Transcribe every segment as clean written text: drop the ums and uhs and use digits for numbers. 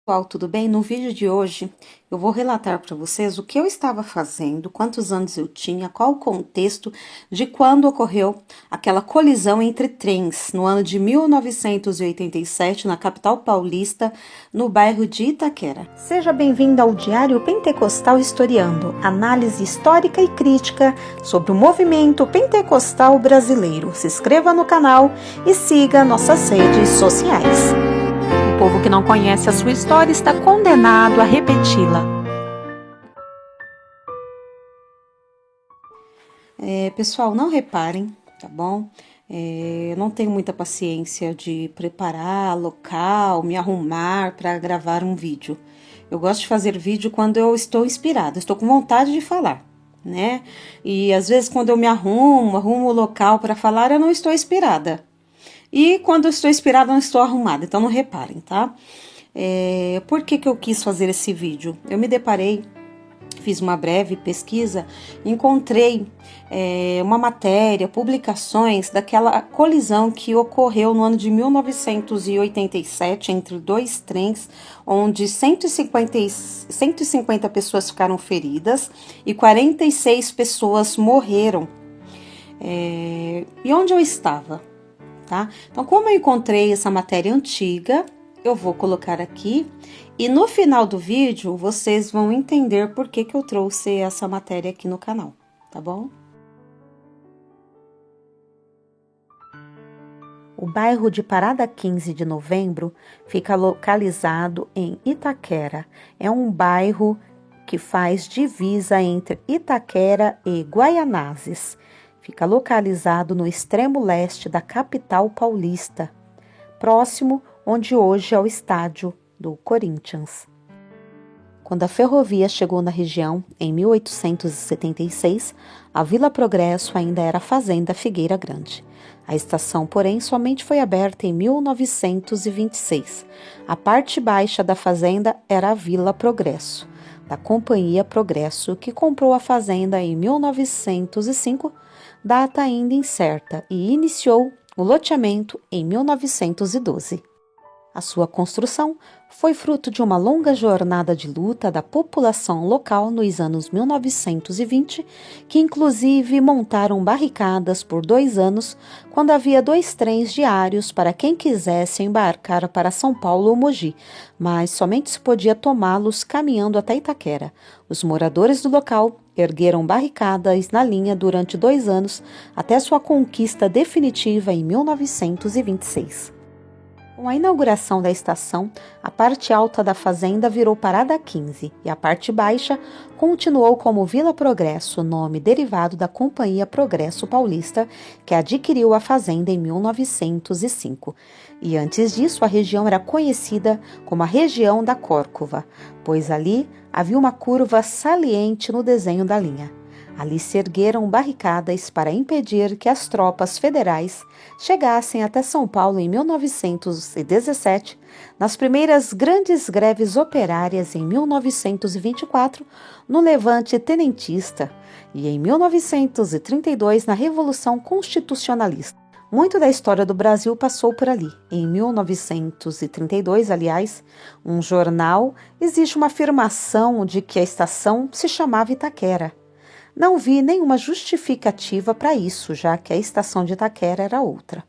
Pessoal, tudo bem? No vídeo de hoje eu vou relatar para vocês o que eu estava fazendo, quantos anos eu tinha, qual o contexto de quando ocorreu aquela colisão entre trens no ano de 1987 na capital paulista, no bairro de Itaquera. Seja bem-vindo ao Diário Pentecostal Historiando, análise histórica e crítica sobre o movimento pentecostal brasileiro. Se inscreva no canal e siga nossas redes sociais. O povo que não conhece a sua história está condenado a repeti-la. Pessoal, não reparem, tá bom? Eu não tenho muita paciência de preparar local, me arrumar para gravar um vídeo. Eu gosto de fazer vídeo quando eu estou inspirada, estou com vontade de falar, né? E às vezes quando eu me arrumo o local para falar, eu não estou inspirada. E quando eu estou inspirada, não estou arrumada, então não reparem, tá? Por que eu quis fazer esse vídeo? Eu me deparei, fiz uma breve pesquisa, encontrei uma matéria, publicações daquela colisão que ocorreu no ano de 1987 entre dois trens, onde 150 pessoas ficaram feridas e 46 pessoas morreram. E onde eu estava? Tá? Então, como eu encontrei essa matéria antiga, eu vou colocar aqui e no final do vídeo vocês vão entender por que eu trouxe essa matéria aqui no canal, tá bom? O bairro de Parada 15 de Novembro fica localizado em Itaquera. É um bairro que faz divisa entre Itaquera e Guaianazes. Fica localizado no extremo leste da capital paulista, próximo onde hoje é o estádio do Corinthians. Quando a ferrovia chegou na região, em 1876, a Vila Progresso ainda era a Fazenda Figueira Grande. A estação, porém, somente foi aberta em 1926. A parte baixa da fazenda era a Vila Progresso, da Companhia Progresso, que comprou a fazenda em 1905, data ainda incerta, e iniciou o loteamento em 1912. A sua construção foi fruto de uma longa jornada de luta da população local nos anos 1920, que inclusive montaram barricadas por 2 anos, quando havia 2 trens diários para quem quisesse embarcar para São Paulo ou Mogi, mas somente se podia tomá-los caminhando até Itaquera. Os moradores do local ergueram barricadas na linha durante 2 anos, até sua conquista definitiva em 1926. Com a inauguração da estação, a parte alta da fazenda virou Parada 15 e a parte baixa continuou como Vila Progresso, nome derivado da Companhia Progresso Paulista, que adquiriu a fazenda em 1905. E antes disso, a região era conhecida como a região da Córcova, pois ali havia uma curva saliente no desenho da linha. Ali se ergueram barricadas para impedir que as tropas federais chegassem até São Paulo em 1917, nas primeiras grandes greves operárias em 1924, no Levante Tenentista, e em 1932, na Revolução Constitucionalista. Muito da história do Brasil passou por ali. Em 1932, aliás, um jornal, existe uma afirmação de que a estação se chamava Itaquera. Não vi nenhuma justificativa para isso, já que a estação de Itaquera era outra.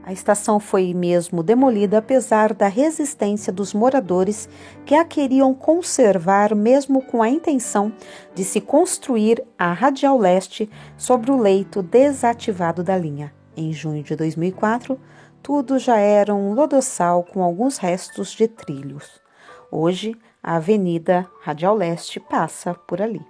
A estação foi mesmo demolida apesar da resistência dos moradores que a queriam conservar, mesmo com a intenção de se construir a Radial Leste sobre o leito desativado da linha. Em junho de 2004, tudo já era um lodossal com alguns restos de trilhos. Hoje, a Avenida Radial Leste passa por ali.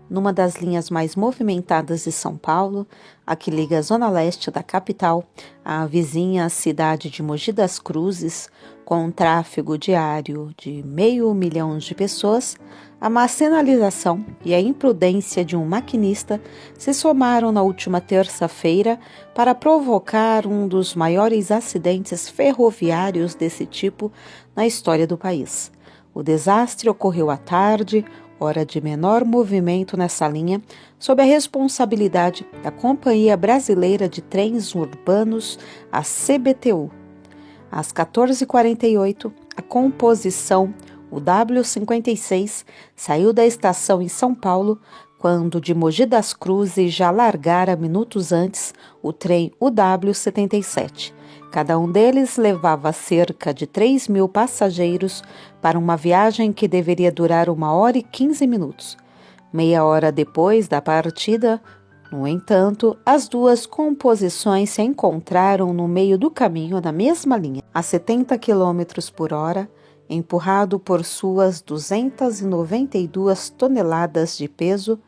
Numa das linhas mais movimentadas de São Paulo, a que liga a zona leste da capital à vizinha cidade de Mogi das Cruzes, com um tráfego diário de 500 mil de pessoas, a má sinalização e a imprudência de um maquinista se somaram na última terça-feira para provocar um dos maiores acidentes ferroviários desse tipo na história do país. O desastre ocorreu à tarde, hora de menor movimento nessa linha, sob a responsabilidade da Companhia Brasileira de Trens Urbanos, a CBTU. Às 14h48, a composição, o W56, saiu da estação em São Paulo, quando de Mogi das Cruzes já largara minutos antes o trem UW77. Cada um deles levava cerca de 3.000 passageiros para uma viagem que deveria durar 1h15. Meia hora depois da partida, no entanto, as duas composições se encontraram no meio do caminho na mesma linha, a 70 km por hora, empurrado por suas 292 toneladas de peso.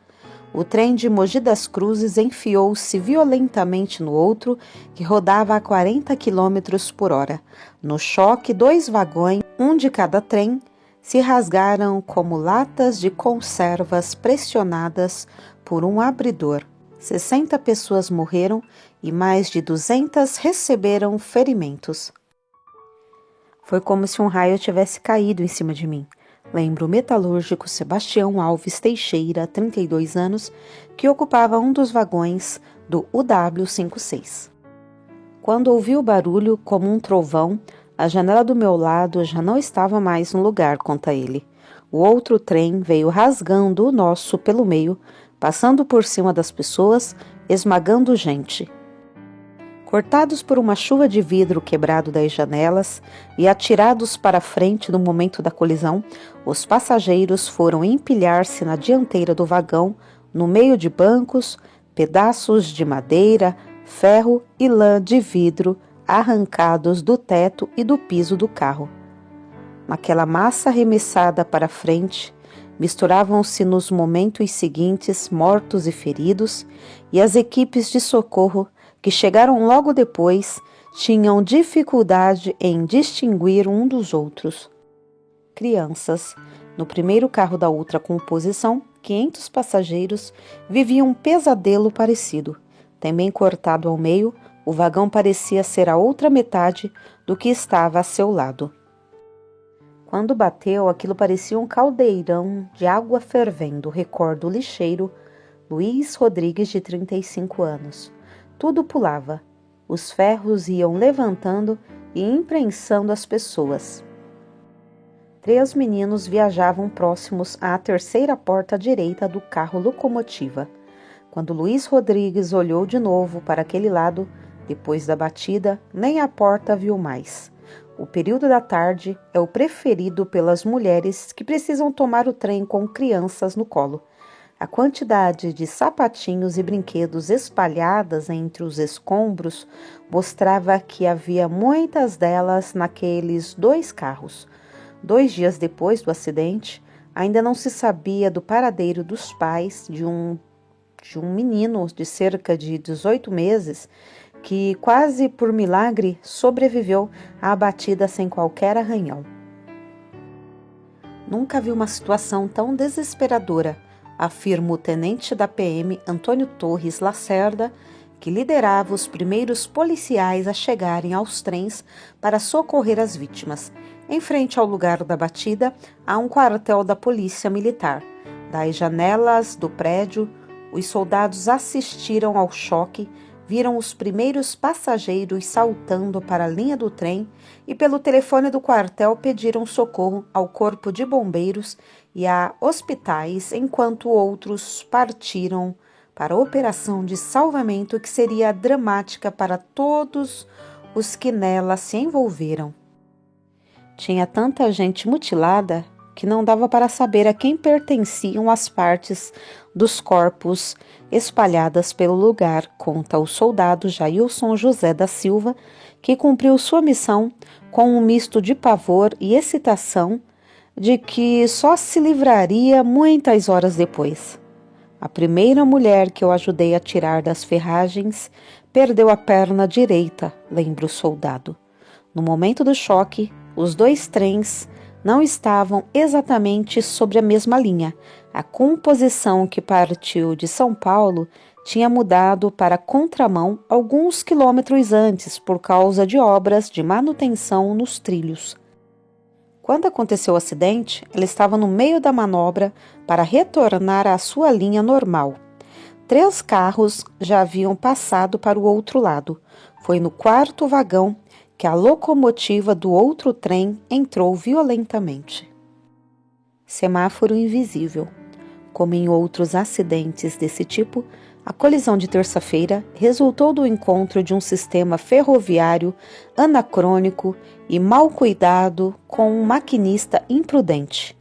O trem de Mogi das Cruzes enfiou-se violentamente no outro, que rodava a 40 km por hora. No choque, 2 vagões, um de cada trem, se rasgaram como latas de conservas pressionadas por um abridor. 60 pessoas morreram e mais de 200 receberam ferimentos. Foi como se um raio tivesse caído em cima de mim. Lembra o metalúrgico Sebastião Alves Teixeira, 32 anos, que ocupava um dos vagões do UW56. Quando ouvi o barulho, como um trovão, a janela do meu lado já não estava mais no lugar, conta ele. O outro trem veio rasgando o nosso pelo meio, passando por cima das pessoas, esmagando gente. Cortados por uma chuva de vidro quebrado das janelas e atirados para frente no momento da colisão, os passageiros foram empilhar-se na dianteira do vagão, no meio de bancos, pedaços de madeira, ferro e lã de vidro arrancados do teto e do piso do carro. Naquela massa arremessada para frente, misturavam-se nos momentos seguintes mortos e feridos, e as equipes de socorro que chegaram logo depois, tinham dificuldade em distinguir um dos outros. Crianças. No primeiro carro da outra composição, 500 passageiros viviam um pesadelo parecido. Também cortado ao meio, o vagão parecia ser a outra metade do que estava a seu lado. Quando bateu, aquilo parecia um caldeirão de água fervendo, recorda o lixeiro Luiz Rodrigues, de 35 anos. Tudo pulava. Os ferros iam levantando e imprensando as pessoas. 3 meninos viajavam próximos à terceira porta direita do carro locomotiva. Quando Luiz Rodrigues olhou de novo para aquele lado, depois da batida, nem a porta viu mais. O período da tarde é o preferido pelas mulheres que precisam tomar o trem com crianças no colo. A quantidade de sapatinhos e brinquedos espalhadas entre os escombros mostrava que havia muitas delas naqueles 2 carros. 2 dias depois do acidente, ainda não se sabia do paradeiro dos pais de um menino de cerca de 18 meses que, quase por milagre, sobreviveu à batida sem qualquer arranhão. Nunca vi uma situação tão desesperadora, afirma o tenente da PM Antônio Torres Lacerda, que liderava os primeiros policiais a chegarem aos trens para socorrer as vítimas. Em frente ao lugar da batida, há um quartel da Polícia Militar. Das janelas do prédio, os soldados assistiram ao choque, viram os primeiros passageiros saltando para a linha do trem e pelo telefone do quartel pediram socorro ao corpo de bombeiros e a hospitais, enquanto outros partiram para a operação de salvamento que seria dramática para todos os que nela se envolveram. Tinha tanta gente mutilada que não dava para saber a quem pertenciam as partes dos corpos espalhadas pelo lugar, conta o soldado Jailson José da Silva, que cumpriu sua missão com um misto de pavor e excitação de que só se livraria muitas horas depois. A primeira mulher que eu ajudei a tirar das ferragens perdeu a perna direita, lembra o soldado. No momento do choque, os 2 trens não estavam exatamente sobre a mesma linha. A composição que partiu de São Paulo tinha mudado para contramão alguns quilômetros antes por causa de obras de manutenção nos trilhos. Quando aconteceu o acidente, ela estava no meio da manobra para retornar à sua linha normal. 3 carros já haviam passado para o outro lado. Foi no 4º vagão que a locomotiva do outro trem entrou violentamente. Semáforo invisível. Como em outros acidentes desse tipo, a colisão de terça-feira resultou do encontro de um sistema ferroviário anacrônico e mal cuidado com um maquinista imprudente.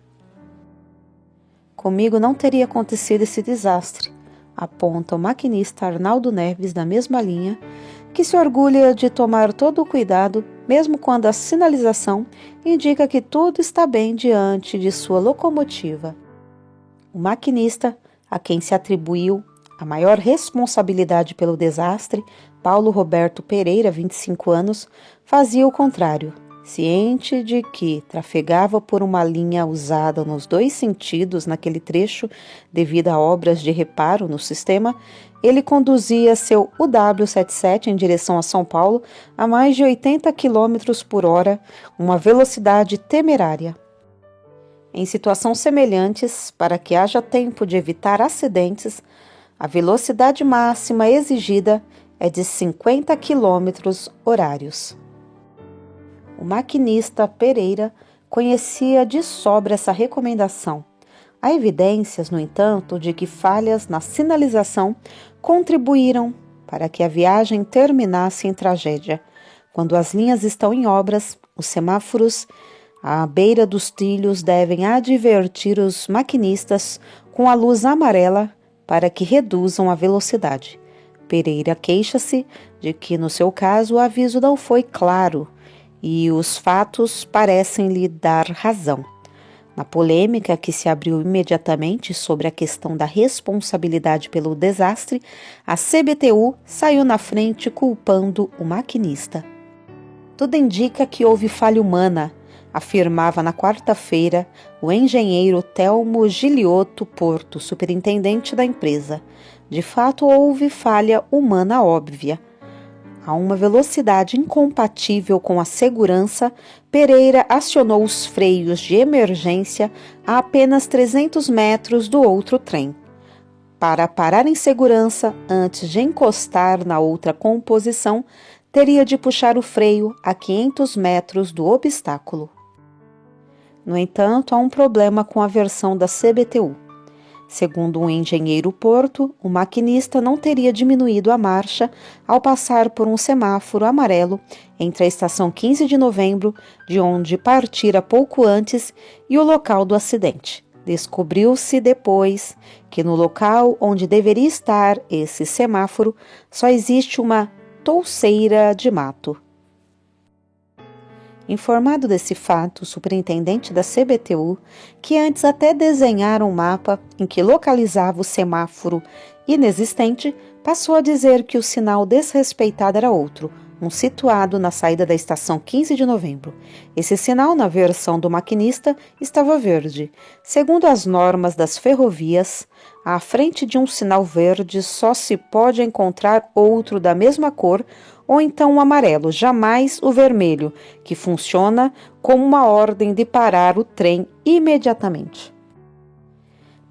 Comigo não teria acontecido esse desastre, aponta o maquinista Arnaldo Neves da mesma linha, que se orgulha de tomar todo o cuidado, mesmo quando a sinalização indica que tudo está bem diante de sua locomotiva. O maquinista, a quem se atribuiu a maior responsabilidade pelo desastre, Paulo Roberto Pereira, 25 anos, fazia o contrário. Ciente de que trafegava por uma linha usada nos 2 sentidos naquele trecho devido a obras de reparo no sistema, ele conduzia seu UW77 em direção a São Paulo a mais de 80 km por hora, uma velocidade temerária. Em situações semelhantes, para que haja tempo de evitar acidentes, a velocidade máxima exigida é de 50 km horários. O maquinista Pereira conhecia de sobra essa recomendação. Há evidências, no entanto, de que falhas na sinalização contribuíram para que a viagem terminasse em tragédia. Quando as linhas estão em obras, os semáforos à beira dos trilhos devem advertir os maquinistas com a luz amarela para que reduzam a velocidade. Pereira queixa-se de que, no seu caso, o aviso não foi claro e os fatos parecem lhe dar razão. Na polêmica que se abriu imediatamente sobre a questão da responsabilidade pelo desastre, a CBTU saiu na frente culpando o maquinista. Tudo indica que houve falha humana, afirmava na quarta-feira o engenheiro Telmo Giliotto Porto, superintendente da empresa. De fato, houve falha humana óbvia. A uma velocidade incompatível com a segurança, Pereira acionou os freios de emergência a apenas 300 metros do outro trem. Para parar em segurança, antes de encostar na outra composição, teria de puxar o freio a 500 metros do obstáculo. No entanto, há um problema com a versão da CBTU. Segundo um engenheiro Porto, o maquinista não teria diminuído a marcha ao passar por um semáforo amarelo entre a estação 15 de novembro, de onde partira pouco antes, e o local do acidente. Descobriu-se depois que no local onde deveria estar esse semáforo só existe uma touceira de mato. Informado desse fato, o superintendente da CBTU, que antes até desenhara um mapa em que localizava o semáforo inexistente, passou a dizer que o sinal desrespeitado era outro, um situado na saída da estação 15 de novembro. Esse sinal, na versão do maquinista, estava verde. Segundo as normas das ferrovias, à frente de um sinal verde só se pode encontrar outro da mesma cor ou então o amarelo, jamais o vermelho, que funciona como uma ordem de parar o trem imediatamente.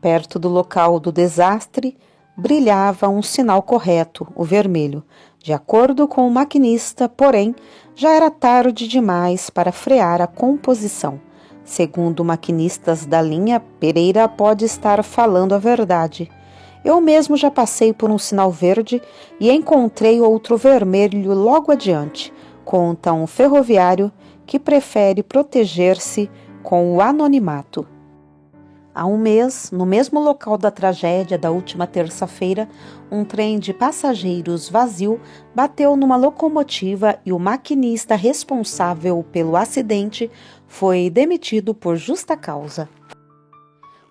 Perto do local do desastre, brilhava um sinal correto, o vermelho. De acordo com o maquinista, porém, já era tarde demais para frear a composição. Segundo maquinistas da linha, Pereira pode estar falando a verdade. Eu mesmo já passei por um sinal verde e encontrei outro vermelho logo adiante, conta um ferroviário que prefere proteger-se com o anonimato. Há um mês, no mesmo local da tragédia da última terça-feira, um trem de passageiros vazio bateu numa locomotiva e o maquinista responsável pelo acidente foi demitido por justa causa.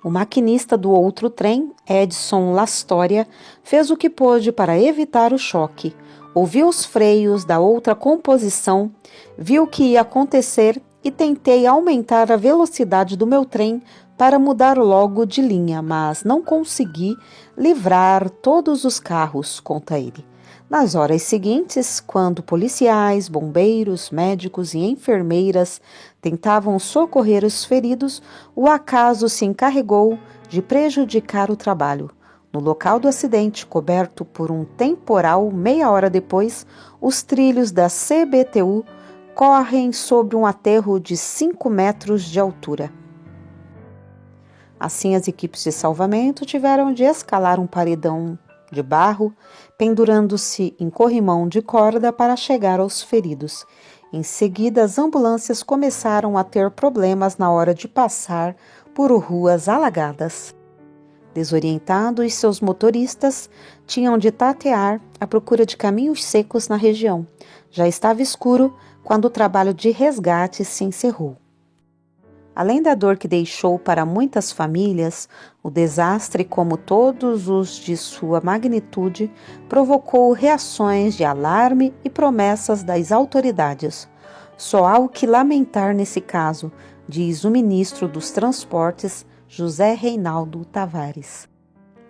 O maquinista do outro trem, Edson Lastoria, fez o que pôde para evitar o choque. Ouviu os freios da outra composição, viu o que ia acontecer e tentei aumentar a velocidade do meu trem para mudar logo de linha, mas não consegui livrar todos os carros, conta ele. Nas horas seguintes, quando policiais, bombeiros, médicos e enfermeiras tentavam socorrer os feridos, o acaso se encarregou de prejudicar o trabalho. No local do acidente, coberto por um temporal, meia hora depois, os trilhos da CBTU correm sobre um aterro de 5 metros de altura. Assim, as equipes de salvamento tiveram de escalar um paredão de barro, pendurando-se em corrimão de corda para chegar aos feridos. Em seguida, as ambulâncias começaram a ter problemas na hora de passar por ruas alagadas. Desorientados, seus motoristas tinham de tatear à procura de caminhos secos na região. Já estava escuro quando o trabalho de resgate se encerrou. Além da dor que deixou para muitas famílias, o desastre, como todos os de sua magnitude, provocou reações de alarme e promessas das autoridades. Só há o que lamentar nesse caso, diz o ministro dos Transportes, José Reinaldo Tavares.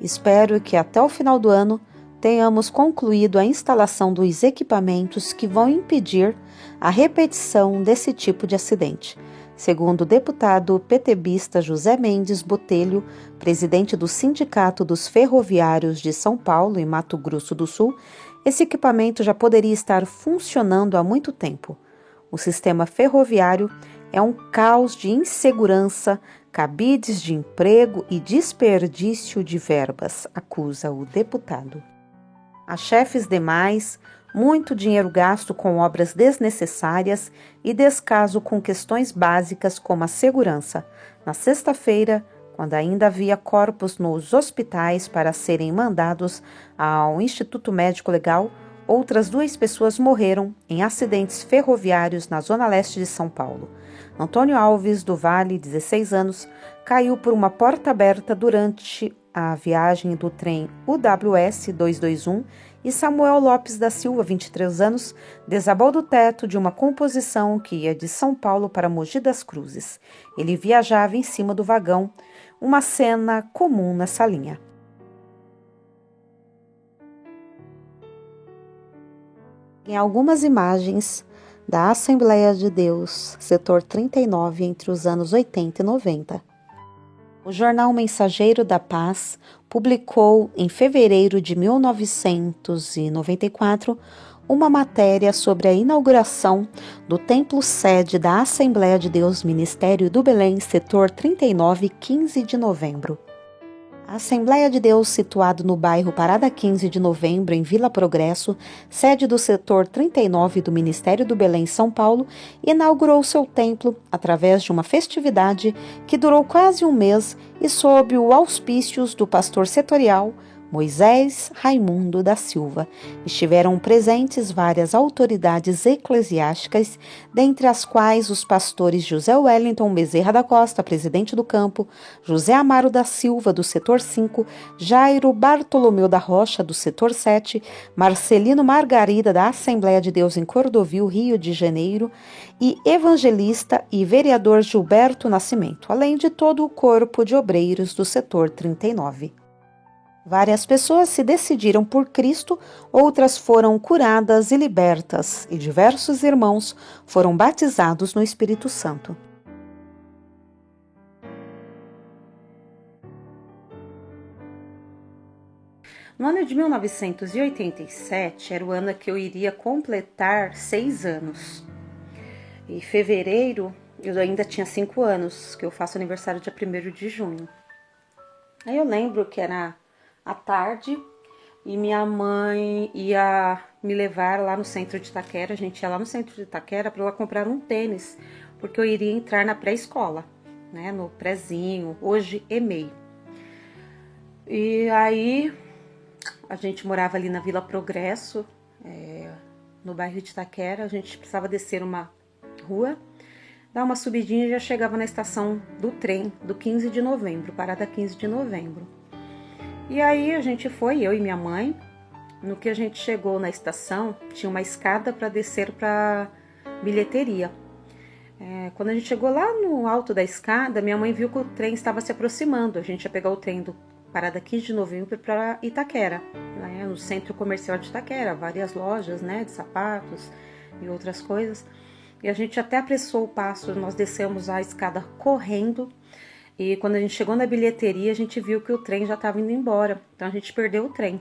Espero que até o final do ano tenhamos concluído a instalação dos equipamentos que vão impedir a repetição desse tipo de acidente. Segundo o deputado petebista José Mendes Botelho, presidente do Sindicato dos Ferroviários de São Paulo e Mato Grosso do Sul, esse equipamento já poderia estar funcionando há muito tempo. O sistema ferroviário é um caos de insegurança, cabides de emprego e desperdício de verbas, acusa o deputado. Há chefes demais, muito dinheiro gasto com obras desnecessárias e descaso com questões básicas como a segurança. Na sexta-feira, quando ainda havia corpos nos hospitais para serem mandados ao Instituto Médico Legal, outras 2 pessoas morreram em acidentes ferroviários na zona leste de São Paulo. Antônio Alves do Vale, 16 anos, caiu por uma porta aberta durante a viagem do trem UWS 221 e Samuel Lopes da Silva, 23 anos, desabou do teto de uma composição que ia de São Paulo para Mogi das Cruzes. Ele viajava em cima do vagão, uma cena comum nessa linha. Em algumas imagens da Assembleia de Deus, setor 39, entre os anos 80 e 90. O jornal Mensageiro da Paz publicou, em fevereiro de 1994, uma matéria sobre a inauguração do templo sede da Assembleia de Deus Ministério do Belém, setor 39, 15 de novembro. A Assembleia de Deus, situado no bairro Parada 15 de Novembro, em Vila Progresso, sede do setor 39 do Ministério do Belém, São Paulo, inaugurou seu templo através de uma festividade que durou quase um mês e sob o auspícios do pastor setorial Moisés Raimundo da Silva. Estiveram presentes várias autoridades eclesiásticas, dentre as quais os pastores José Wellington Bezerra da Costa, presidente do campo, José Amaro da Silva, do setor 5, Jairo Bartolomeu da Rocha, do setor 7, Marcelino Margarida, da Assembleia de Deus em Cordovil, Rio de Janeiro, e evangelista e vereador Gilberto Nascimento, além de todo o corpo de obreiros do setor 39. Várias pessoas se decidiram por Cristo, outras foram curadas e libertas, e diversos irmãos foram batizados no Espírito Santo. No ano de 1987, era o ano que eu iria completar 6 anos. Em fevereiro, eu ainda tinha 5 anos, que eu faço aniversário dia 1º de junho. Aí eu lembro que era à tarde e minha mãe ia me levar lá no centro de Itaquera. A gente ia lá no centro de Itaquera para ela comprar um tênis, porque eu iria entrar na pré-escola, né, no prézinho, hoje EMEI. E aí a gente morava ali na Vila Progresso, no bairro de Itaquera. A gente precisava descer uma rua, dar uma subidinha e já chegava na estação do trem do 15 de novembro, parada 15 de novembro. E aí a gente foi, eu e minha mãe. No que a gente chegou na estação, tinha uma escada para descer para bilheteria. Quando a gente chegou lá no alto da escada, minha mãe viu que o trem estava se aproximando. A gente ia pegar o trem parada 15 de novembro para Itaquera, né, no centro comercial de Itaquera, várias lojas, né, de sapatos e outras coisas. E a gente até apressou o passo, nós descemos a escada correndo. E quando a gente chegou na bilheteria, a gente viu que o trem já estava indo embora. Então a gente perdeu o trem.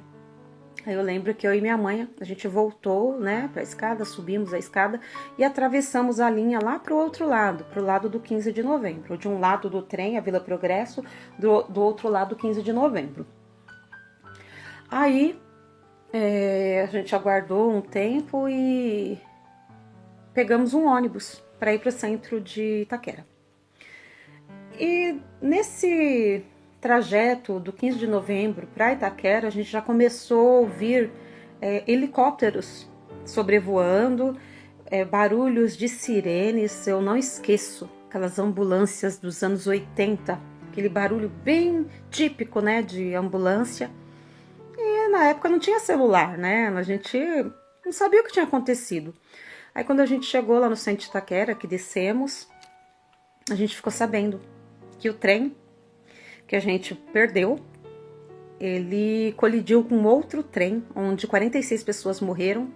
Aí eu lembro que eu e minha mãe, a gente voltou, né, para a escada, subimos a escada e atravessamos a linha lá para o outro lado, para o lado do 15 de novembro. De um lado do trem, a Vila Progresso, do outro lado, 15 de novembro. Aí a gente aguardou um tempo e pegamos um ônibus para ir para o centro de Itaquera. E nesse trajeto do 15 de novembro para Itaquera, a gente já começou a ouvir helicópteros sobrevoando, barulhos de sirenes. Eu não esqueço aquelas ambulâncias dos anos 80, aquele barulho bem típico, né, de ambulância. E na época não tinha celular, né, a gente não sabia o que tinha acontecido. Aí quando a gente chegou lá no centro de Itaquera, que descemos, a gente ficou sabendo que o trem que a gente perdeu, ele colidiu com outro trem, onde 46 pessoas morreram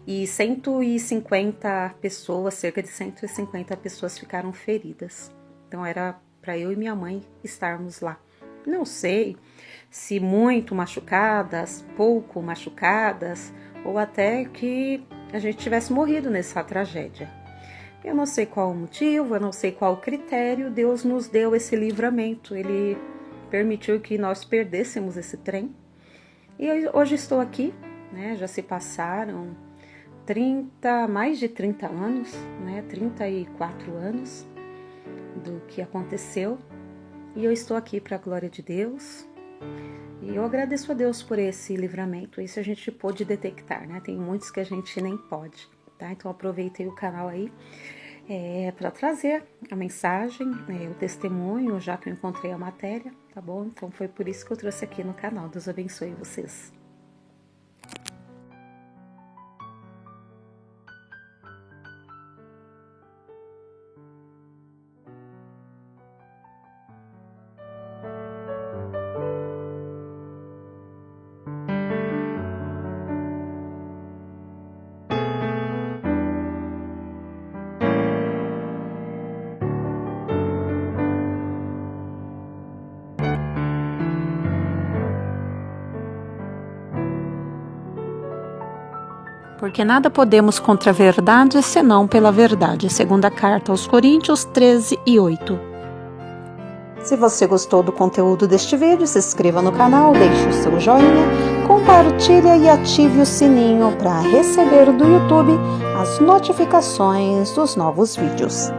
e 150 pessoas, cerca de 150 pessoas ficaram feridas. Então era para eu e minha mãe estarmos lá. Não sei se muito machucadas, pouco machucadas, ou até que a gente tivesse morrido nessa tragédia. Eu não sei qual o motivo, eu não sei qual o critério, Deus nos deu esse livramento, Ele permitiu que nós perdêssemos esse trem. E hoje estou aqui, né, já se passaram mais de 30 anos, né, 34 anos do que aconteceu. E eu estou aqui para a glória de Deus. E eu agradeço a Deus por esse livramento, isso a gente pôde detectar, né, tem muitos que a gente nem pode. Tá? Então aproveitei o canal aí para trazer a mensagem, o testemunho, já que eu encontrei a matéria, tá bom? Então foi por isso que eu trouxe aqui no canal. Deus abençoe vocês. Porque nada podemos contra a verdade, senão pela verdade. Segunda carta aos Coríntios 13:8. Se você gostou do conteúdo deste vídeo, se inscreva no canal, deixe o seu joinha, compartilhe e ative o sininho para receber do YouTube as notificações dos novos vídeos.